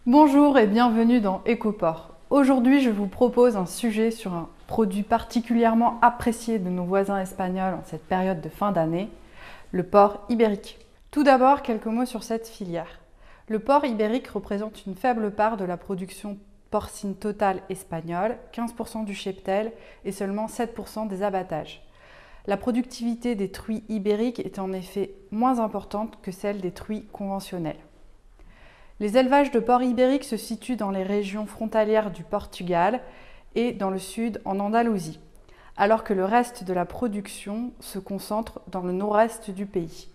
Bonjour et bienvenue dans Ecoport. Aujourd'hui, je vous propose un sujet sur un produit particulièrement apprécié de nos voisins espagnols en cette période de fin d'année, le porc ibérique. Tout d'abord, quelques mots sur cette filière. Le porc ibérique représente une faible part de la production porcine totale espagnole, 15% du cheptel et seulement 7% des abattages. La productivité des truies ibériques est en effet moins importante que celle des truies conventionnelles. Les élevages de porc ibérique se situent dans les régions frontalières du Portugal et dans le sud en Andalousie, alors que le reste de la production se concentre dans le nord-est du pays.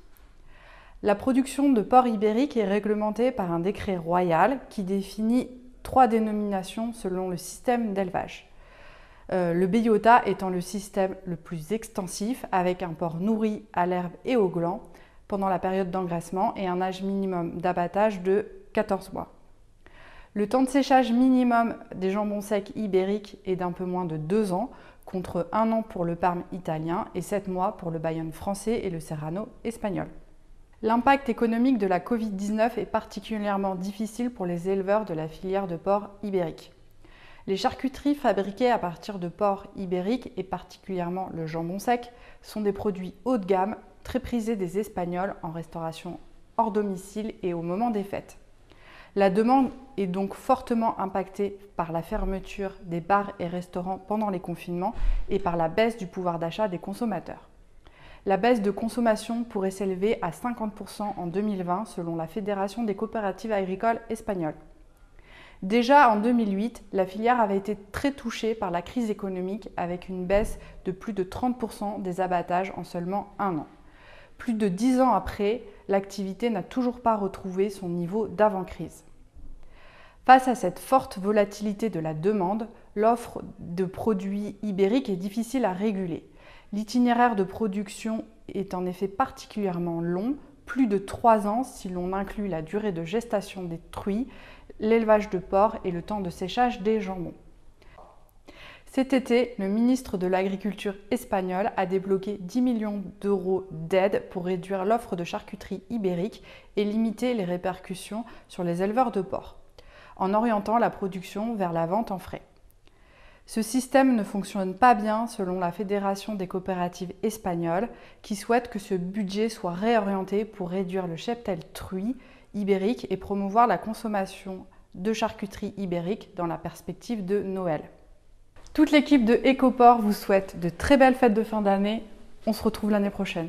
La production de porc ibérique est réglementée par un décret royal qui définit 3 dénominations selon le système d'élevage. Le BIOTA étant le système le plus extensif avec un porc nourri à l'herbe et au gland pendant la période d'engraissement et un âge minimum d'abattage de 14 mois. Le temps de séchage minimum des jambons secs ibériques est d'un peu moins de 2 ans, contre 1 an pour le Parme italien et 7 mois pour le Bayonne français et le Serrano espagnol. L'impact économique de la Covid-19 est particulièrement difficile pour les éleveurs de la filière de porc ibérique. Les charcuteries fabriquées à partir de porc ibérique et particulièrement le jambon sec sont des produits haut de gamme très prisés des Espagnols en restauration hors domicile et au moment des fêtes. La demande est donc fortement impactée par la fermeture des bars et restaurants pendant les confinements et par la baisse du pouvoir d'achat des consommateurs. La baisse de consommation pourrait s'élever à 50% en 2020 selon la Fédération des coopératives agricoles espagnoles. Déjà en 2008, la filière avait été très touchée par la crise économique avec une baisse de plus de 30% des abattages en seulement 1 an. Plus de 10 ans après, l'activité n'a toujours pas retrouvé son niveau d'avant-crise. Face à cette forte volatilité de la demande, l'offre de produits ibériques est difficile à réguler. L'itinéraire de production est en effet particulièrement long, plus de 3 ans si l'on inclut la durée de gestation des truies, l'élevage de porc et le temps de séchage des jambons. Cet été, le ministre de l'Agriculture espagnol a débloqué 10 millions d'euros d'aide pour réduire l'offre de charcuterie ibérique et limiter les répercussions sur les éleveurs de porc, en orientant la production vers la vente en frais. Ce système ne fonctionne pas bien selon la Fédération des coopératives espagnoles qui souhaite que ce budget soit réorienté pour réduire le cheptel truie ibérique et promouvoir la consommation de charcuterie ibérique dans la perspective de Noël. Toute l'équipe de Ecoport vous souhaite de très belles fêtes de fin d'année. On se retrouve l'année prochaine.